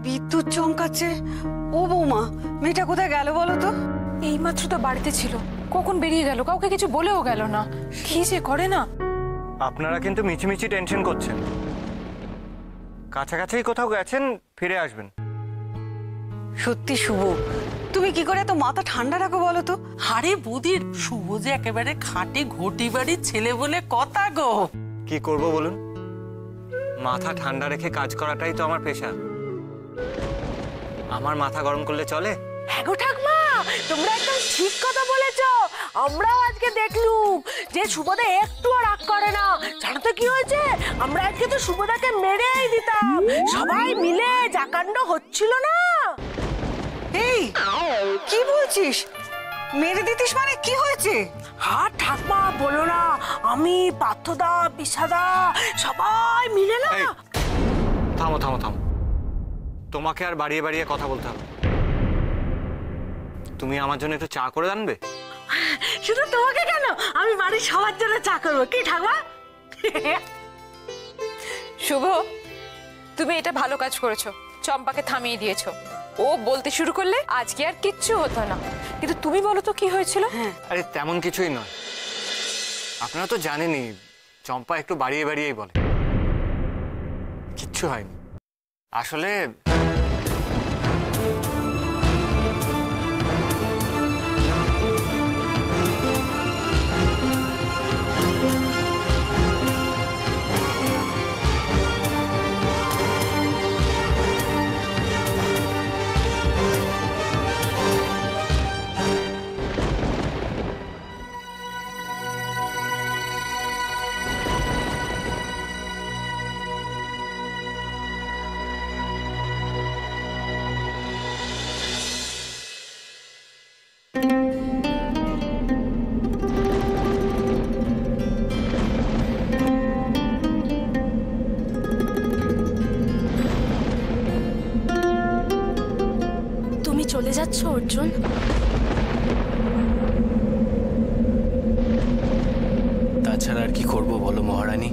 বিদ্যুৎ চমকাচ্ছে। ও বৌমা, মেয়েটা কোথায় গেল বলো তো? এইমাত্র তো বাড়িতে ছিল, কখন বেরিয়ে গেল, কাউকে কিছু বলেও গেল না। কি যে করে না। আপনারা কিন্তু মিছিমিছি টেনশন করছেন। কাছাকাছি কোথাও গেছেন, ফিরে আসবেন। সত্যি শুভ, তুমি কি করে এত মাথা ঠান্ডা রাখো বলো তো? আরে বুদির শুভ যে একেবারে খাঁটি ঘটি বাড়ির ছেলে বলে কথা গো। কি করব বলুন, মাথা ঠান্ডা রেখে কাজ করাটাই তো আমার পেশা। আমার মাথা গরম করলে চলে? হ্যাঁ গো ঠাকমা, তোমরা একদম ঠিক কথা বলেছ। আমরাও আজকে দেখলুম যে শুভদা একটুও রাগ করে না। জানো তো কি হয়েছে? আমরা আজকে তো শুভদাকে মেরেই দিতাম, সবাই মিলে যা কাণ্ড হচ্ছিল না। এই কি বলছিস? মেরে দিতিস মানে কি হয়েছে? হ্যাঁ ঠাকমা বলো না, আমি পার্থদা বিশাদা সবাই মিলে না। এই, থামো থামো থামো, তোমাকে আর বাড়িয়ে বাড়িয়ে কথা বলতে হবে। তুমি আমার জন্য একটু চা করে আনবে? শুধু তোমাকে কেন, আমি বাড়ির সবার জন্য চা করবো। কি ঠাকমা? শুভ, তুমি এটা ভালো কাজ করেছো, চম্পাকে থামিয়ে দিয়েছো। ও বলতে শুরু করলে আজকে আর কিচ্ছু হতো না। কিন্তু তুমি বলো তো কি হয়েছিল? আরে তেমন কিছুই নয়, আপনারা তো জানেনই চম্পা একটু বাড়িয়ে বাড়িয়েই বলে। কিচ্ছু হয়নি আসলে। চলে যাচ্ছ অর্জুন? তাছাড়া আর কি করব বলো মহারানী,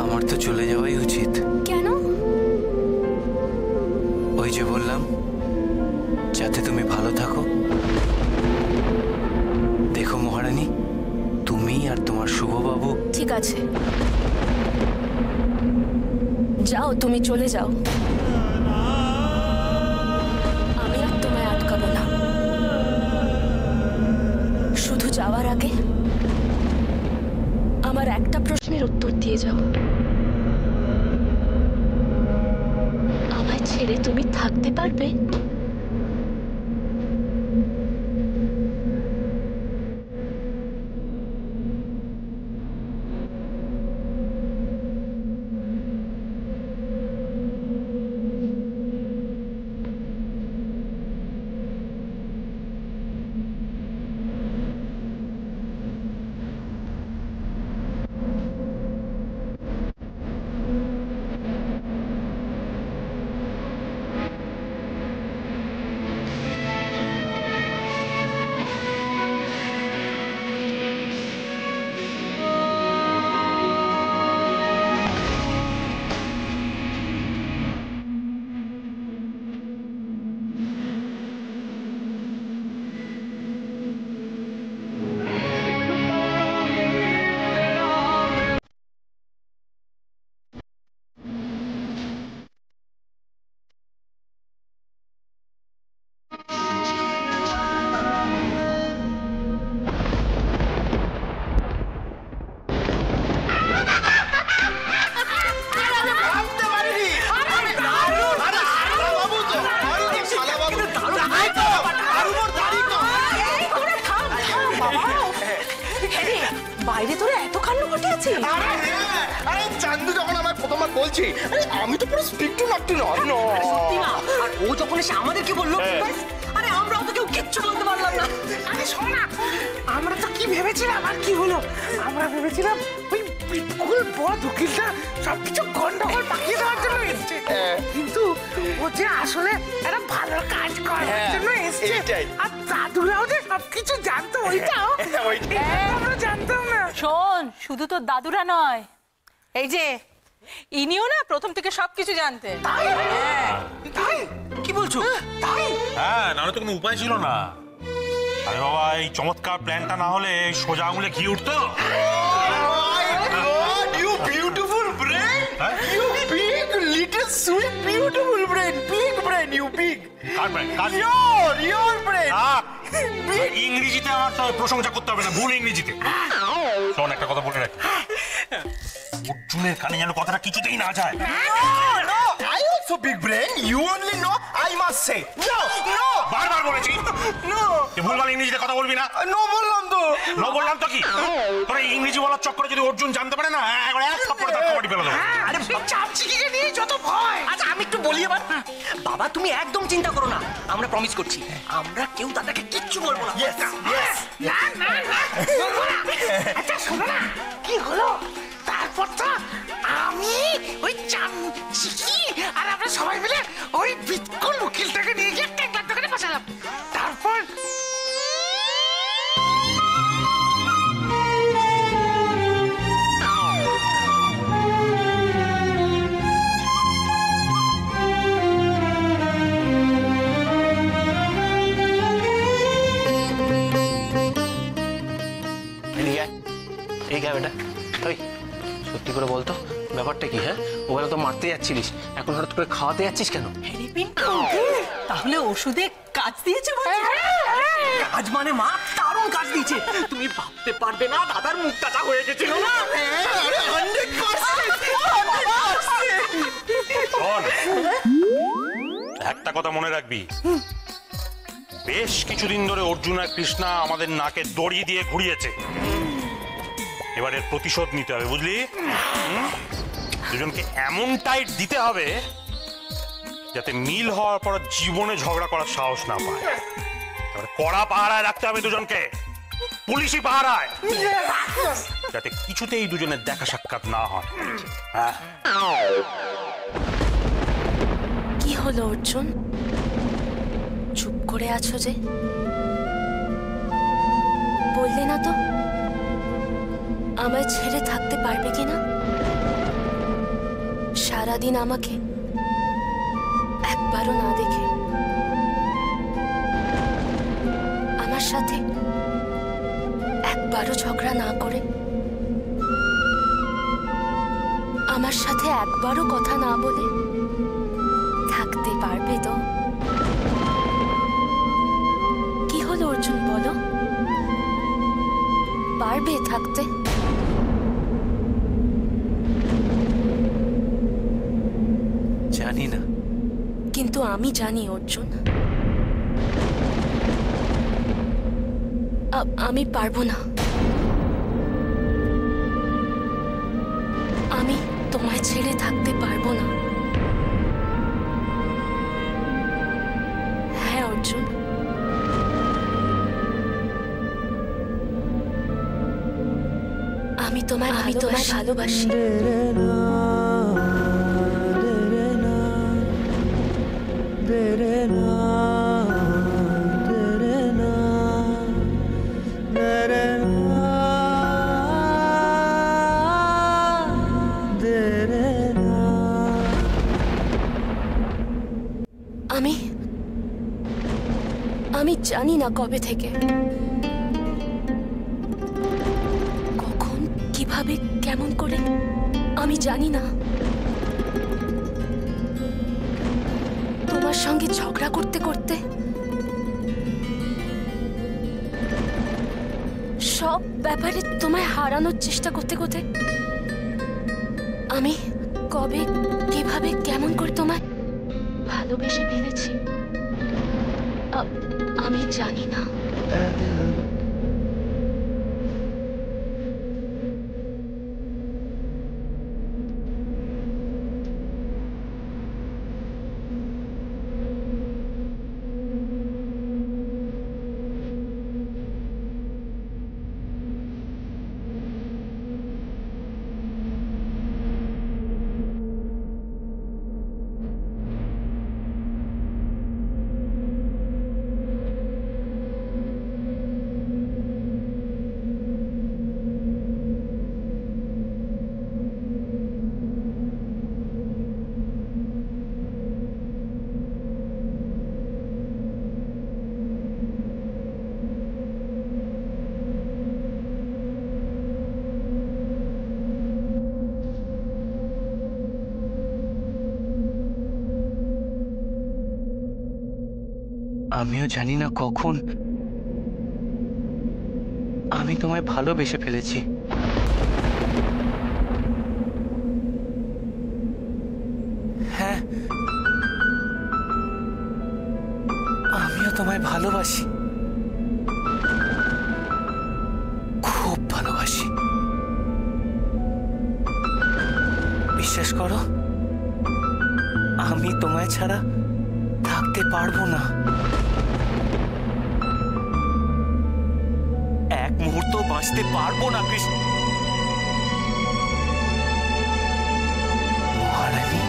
আমার তো চলে যাওয়াই উচিত। কেন? ওই যে বললাম, যাতে তুমি ভালো থাকো। দেখো মহারানী, তুমি আর তোমার শুভবাবু। ঠিক আছে, যাও, তুমি চলে যাও। আমি আর তোমায় আটকাবো না। শুধু যাওয়ার আগে আমার একটা প্রশ্নের উত্তর দিয়ে যাও। আমায় ছেড়ে তুমি থাকতে পারবে? বাইরে তোরা এত কাণ্ড ঘটিয়েছে? আরে চান্দু যখন আমায় প্রথমবার বলছি, আমি তো পুরো speak to not to not. সত্যি না? আর ও যখন এসে আমাদেরকে বললো, আরে আমরাও তো কেউ কিচ্ছু বলতে পারলাম না। আরে শোন না, আমরা তো কি ভেবেছিলাম আর কি হলো, আমরা ভেবেছিলাম ওই বিপুল বড় উকিলটা সবকিছু গন্ডগোল পাকিয়ে দেওয়ার জন্য এসছে, কিন্তু ও যে আসলে একটা ভালো কাজ করার জন্য এসছে। আর দাদুরাও যে সবকিছু জানতো, ওইটাও আমরা জানতাম না। শোন, শুধু তো দাদুরা নয়, এই যে ইনিও না প্রথম থেকে সবকিছু জানতেন। তাই নাহলে তো কোনো উপায় ছিল না। আরে বাবা, এই চমৎকার প্ল্যানটা না হলে সোজা আঙুলে ঘি উঠতো। You beautiful brain! You big, little, sweet, beautiful brain! Big brain, you big! Car brain? Your brain! ইংরেজিতে আমার তো প্রশংসা করতে হবে না, ভুল ইংরেজিতে। শোন, একটা কথা বলে রাখি, অর্জুনের কানে যেন কথাটা কিছুতেই না যায়। No! I also big brain. You only know, I must say. No! বারবার বলেছি No! তুই ভুলভাল ইংরেজিতে কথা বলবি না। No বললাম তো! ন বললাম তো কি? তোরা ইংরেজি বলার চক্করে যদি অর্জুন জানতে পারে না, একবার এক থাপ্পড়ে তার খাবারটি ফেলে দেবো। আরে চামচিকে নিয়ে যত ভয়। আচ্ছা আমি একটু বলি এবার। বাবা তুমি একদম চিন্তা করো না, আমরা প্রমিস করছি আমরা কেউ দাদাকে কিচ্ছু বলবো না। Yes! না বলবো না। আচ্ছা শোনো না, কি হলো তারপর তো আমি ওই চামচিকি আর আমরা সবাই মিলে ওই বিটকুল উকিলটাকে নিয়ে গিয়ে টেকলার দোকানে বসালাম। তারপর এই ক্যামেটা ওই সত্যি করে বলতো ব্যাপারটা কি? হ্যাঁ, ওবেলা তো মারতে যাচ্ছিলিস, এখন হঠাৎ করে খাওয়াতে যাচ্ছিস কেন? তাহলে ওষুধে কাজ দিয়েছে? কাজ মানে মা দারুণ কাজ দিয়েছে, তুমি ভাবতে পারবে না দাদার মুখ কাটা হয়ে গেছিল না। শোন, একটা কথা মনে রাখবি, বেশ কিছুদিন ধরে অর্জুন আর কৃষ্ণা আমাদের নাকে দড়ি দিয়ে ঘুরিয়েছে। এবারে প্রতিশোধ নিতে হবে, বুঝলি? দুজনকে এমন টাইট দিতে হবে যাতে মিল হওয়ার পর জীবনে ঝগড়া করার সাহস না পায়। এবারে কড়া পাহারায় রাখতে হবে দুজনকে, পুলিশি পাহারায়, যাতে কিছুতেই দুজনের দেখা সাক্ষাৎ না হয়। হ্যাঁ। কি হলো অর্জুন, চুপ করে আছো যে? বললে না তো আমায় ছেড়ে থাকতে পারবে কিনা? সারাদিন আমাকে একবারও না দেখে, আমার সাথে একবারও ঝগড়া না করে, আমার সাথে একবারও কথা না বলে থাকতে পারবে তো? কি হলো অর্জুন বলো, পারবে থাকতে? জানি না, কিন্তু আমি জানি অর্জুন, আমি পারবো না। আমি তোমায় ছেড়ে থাকতে পারবো না। হ্যাঁ অর্জুন, আমি তোমায় ভালোবাসি। আমি জানি না কবে থেকে, কখন, কিভাবে, কেমন করে, আমি জানি না। তোমার সঙ্গে ঝগড়া করতে করতে, সব ব্যাপারে তোমায় হারানোর চেষ্টা করতে করতে আমি কবে, কিভাবে, কেমন করে তোমায় ভালোবেসে ফেলেছি আমি জানি না। আমিও জানি না কখন আমি তোমায় ভালোবেসে ফেলেছি। হ্যাঁ, আমিও তোমায় ভালোবাসি, খুব ভালোবাসি। বিশ্বাস করো, আমি তোমায় ছাড়া থাকতে পারবো না। এক মুহূর্ত বাঁচতে পারবো না কৃষ্ণ। মহারানী,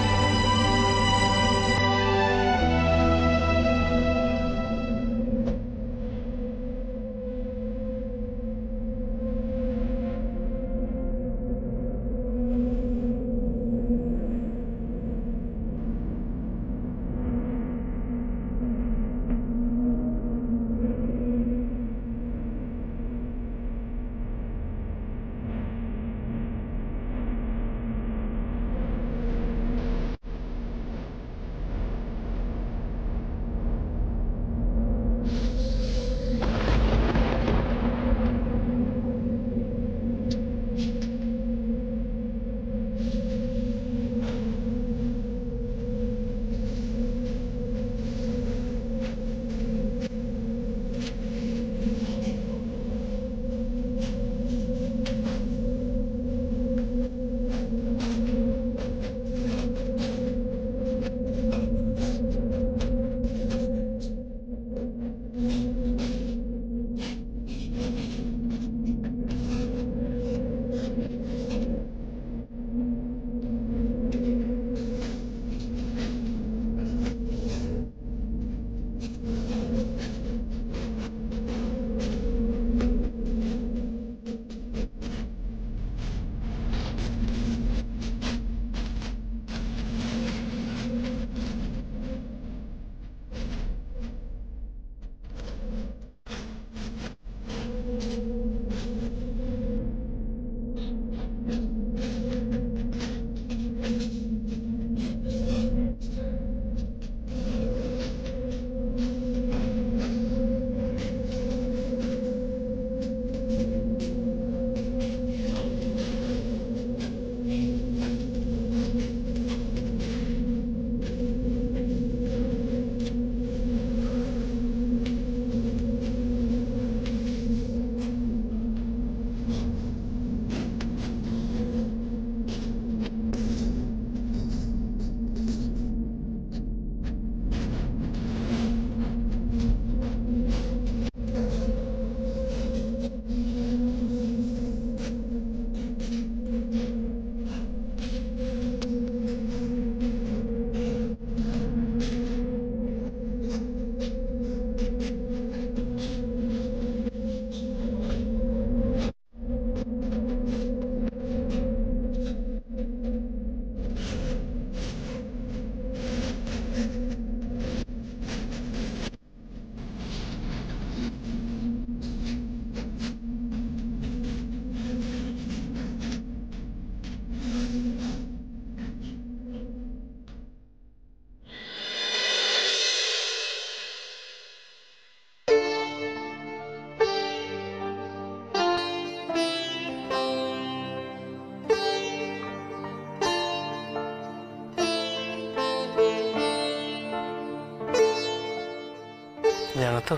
জানো তো,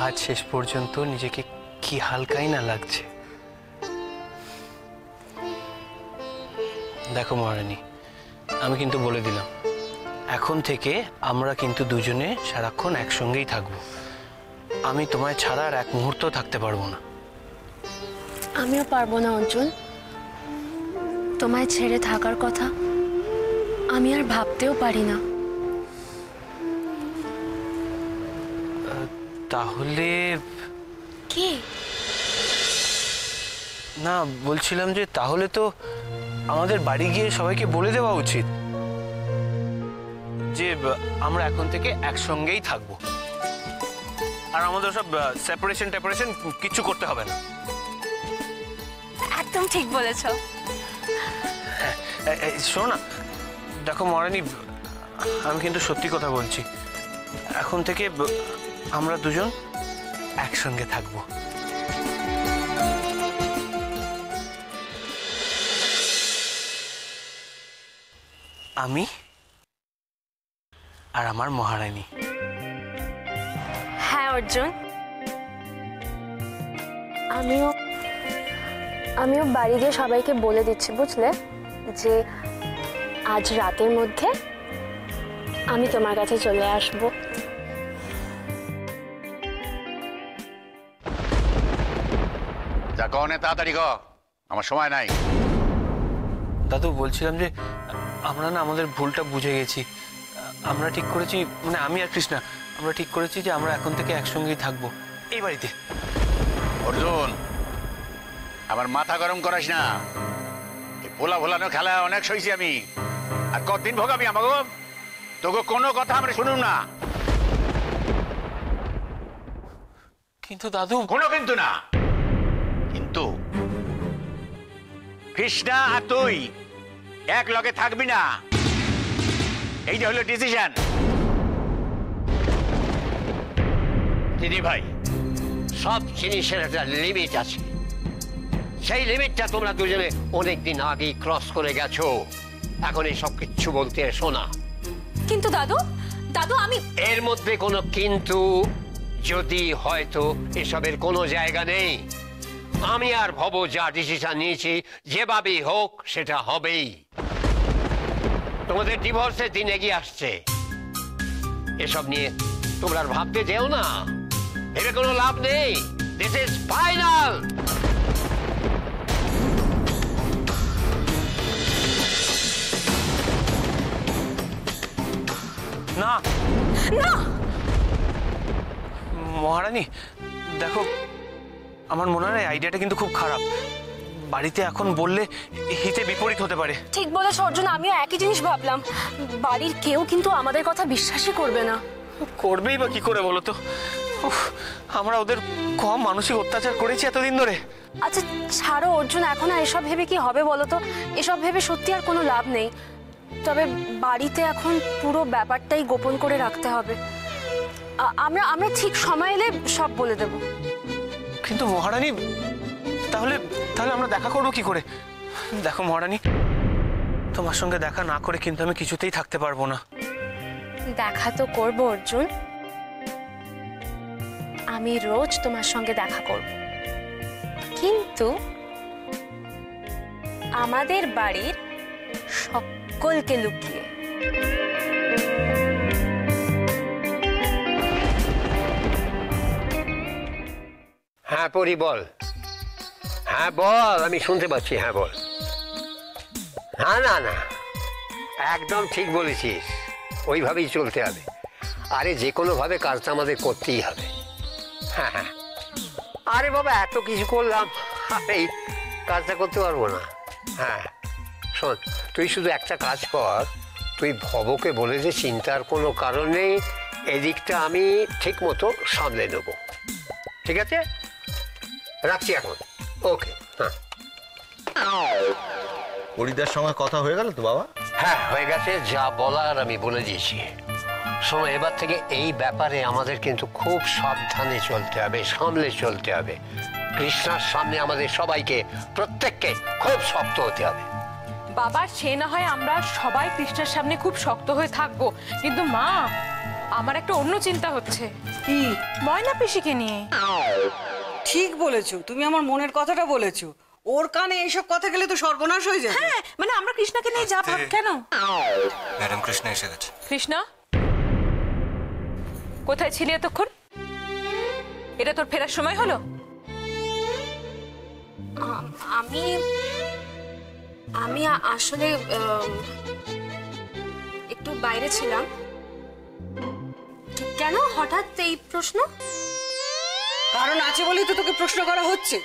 আজ শেষ পর্যন্ত নিজেকে কি হালকাই না লাগছে। দেখো মহারানী, আমি কিন্তু বলে দিলাম, এখন থেকে আমরা কিন্তু দুজনে সারাক্ষণ একসঙ্গেই থাকবো। আমি তোমায় ছাড়া আর এক মুহূর্ত থাকতে পারবো না। আমিও পারবো না অর্জুন, তোমায় ছেড়ে থাকার কথা আমি আর ভাবতেও পারি না। তাহলে কি? না, বলছিলাম যে তাহলে তো আমাদের বাড়ি গিয়ে সবাইকে বলে দেওয়া উচিত যে আমরা এখন থেকে একসঙ্গেই থাকবো, আর আমাদের সব সেপারেশন কিছু করতে হবে না। একদম ঠিক বলেছো। শোনো না, দেখো মহারানী, আমি কিন্তু সত্যি কথা বলছি, এখন থেকে আমরা দুজন একসঙ্গে থাকবো। আমি আর আমার মহারানী। হ্যাঁ অর্জুন, আমিও বাড়ি গিয়ে সবাইকে বলে দিচ্ছি, বুঝলে, যে আজ রাতের মধ্যে আমি তোমার কাছে চলে আসব। যা কনে তাড়াতাড়ি ক, আমার সময় নাই। দাদু, বলছিলাম যে আমরা না আমাদের ভুলটা বুঝে গেছি। আমরা ঠিক করেছি, মানে আমি আর কৃষ্ণা, আমরা ঠিক করেছি যে আমরা এখন থেকে একসঙ্গেই থাকবো এই বাড়িতে। অর্জুন, আমার মাথা গরম করাস না। এই পোলা ভোলানো খেলা অনেক সইছি আমি, আর কতদিন ভোগাবি আমাকে? তোকে কোনো কথা আমরা শুনুন না। কিন্তু দাদু, কোনো কিন্তু না। কিন্তু কৃষ্ণা আর তুই এক লগে থাকবি না, এইটা হলো ডিসিশন। দিদি ভাই, সব জিনিসের একটা লিমিট আছে। সেই লিমিটটা তোমরা দুজনে অনেকদিন আগেই ক্রস করে গেছো। এখন এই সব কিচ্ছু বলতে এসো না। কিন্তু দাদু, আমি এর মধ্যে কোনো কিন্তু যদি হয়তো এসবের কোনো জায়গা নেই। আমি আর ভব যা ডিসিশন নিয়েছি, যেভাবেই হোক সেটা হবেই। তোমাদের ডিভোর্সের দিন এগিয়ে আসছে, এসব নিয়ে তোমরা আর ভাবতে যেও না। ভেবে কোনো লাভ নেই। This is final. না না মহারানী, দেখো, আমার মনে হয় আইডিয়াটা কিন্তু খুব খারাপ। বাড়িতে এখন বললে হিতে বিপরীত হতে পারে। ঠিক বলেছ অর্জুন, আমিও একই জিনিস ভাবলাম। বাড়ির কেউ কিন্তু আমাদের কথা বিশ্বাসই করবে না। করবেই বা কি করে বলো তো? আমরা ওদের কম মানসিক অত্যাচার করেছি এতদিন ধরে। আচ্ছা ছাড়ো অর্জুন, এখন আর এসব ভেবে কি হবে বলো তো? এসব ভেবে সত্যি আর কোনো লাভ নেই। তবে বাড়িতে এখন পুরো ব্যাপারটাই গোপন করে রাখতে হবে। আমরা ঠিক সময় এলে সব বলে দেব। কিন্তু মহারানী, তাহলে আমরা দেখা করবো কি করে? দেখো মহারানী, তোমার সঙ্গে দেখা না করে কিন্তু আমি কিছুতেই থাকতে পারবো না। দেখা তো করবো অর্জুন, আমি রোজ তোমার সঙ্গে দেখা করব, কিন্তু আমাদের বাড়ির সকলকে লুকিয়ে। হ্যাঁ পরি, বল। হ্যাঁ বল, আমি শুনতে পাচ্ছি। হ্যাঁ বল। না না না, একদম ঠিক বলেছিস, ওইভাবেই চলতে হবে। আরে যে কোনোভাবে কাজটা আমাদের করতেই হবে। হ্যাঁ হ্যাঁ, আরে বাবা, এত কিছু করলাম, এই কাজটা করতে পারবো না। হ্যাঁ শোন, তুই শুধু একটা কাজ কর, তুই ভবকে বলে যে চিন্তার কোনো কারণ নেই, এদিকটা আমি ঠিক মতো সামলে নেবো। ঠিক আছে, রাখছি এখন। ওকে। হ্যাঁ, পরিদার সঙ্গে কথা হয়ে গেল তো বাবা? হ্যাঁ হয়ে গেছে, যা বলার আমি বলে দিয়েছি। শোনো, এবার থেকে এই ব্যাপারে আমাদের কিন্তু খুব সাবধানে চলতে হবে, সামলে চলতে হবে। কৃষ্ণার সামনে আমাদের সবাইকে, প্রত্যেককে খুব শক্ত হতে হবে। বাবা, সে না হয় আমরা সবাই কৃষ্ণের সামনে খুব শক্ত হয়ে থাকবো, কিন্তু মা, আমার একটা অন্য চিন্তা হচ্ছে। কি? ময়না পিসিকে নিয়ে। ঠিক বলেছো, তুমি আমার মনের কথাটা বলেছো। ওর কানে এইসব কথা গেলে তো সর্বনাশ হয়ে যাবে। হ্যাঁ, মানে আমরা কৃষ্ণাকে নিয়ে যা ভাব কেন। ম্যাডাম, কৃষ্ণা এসে গেছে। কৃষ্ণা, কোথায় ছিলি এতক্ষণ? এটা তোর ফেরার সময় হলো? আমি আসলে একটু বাইরে ছিলাম। কেন হঠাৎ এই প্রশ্ন? কারণ আছে বলেই তো তোকে প্রশ্ন করা হচ্ছে।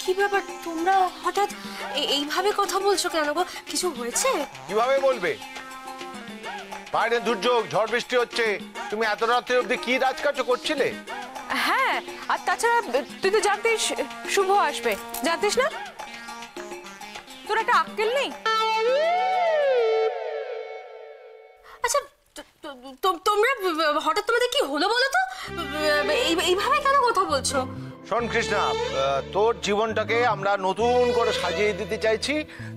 কি ব্যাপার, তোমরা হঠাৎ এইভাবে কথা বলছো কেন গো? কিছু হয়েছে? কিভাবে বলবে? বাইরে দুর্যোগ, ঝড় বৃষ্টি হচ্ছে, তুমি এত রাত্রে অব্দি কি রাজকার্য করছিলে? হ্যাঁ, আর তাছাড়া তুই তো জানতিস শুভ আসবে, জানতিস না? তোর একটা আক্কেল নেই? আচ্ছা তোমরা হঠাৎ তোমাদের কি হলো বলো তো? এইভাবে কেন কথা বলছো? শোন কৃষ্ণা, তোর জীবনটাকে আমরা নতুন করে সাজিয়ে দিতে চাইছি,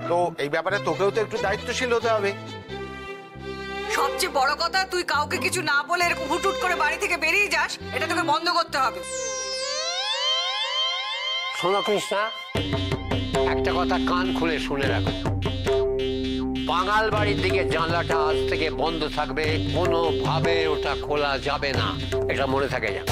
তো এই ব্যাপারে তোকেও তো একটু দায়িত্বশীল হতে হবে। সবচেয়ে বড় কথা, তুই কাউকে কিছু না বলে এরকম হুটহুট করে বাড়ি থেকে বেরিয়ে যাস, এটা তোকে বন্ধ করতে হবে। শোনো কৃষ্ণা, একটা কথা কান খুলে শুনে রাখো, বাঙাল বাড়ির দিকে জানলাটা আজ থেকে বন্ধ থাকবে, কোনোভাবে ওটা খোলা যাবে না, এটা মনে থাকে যা।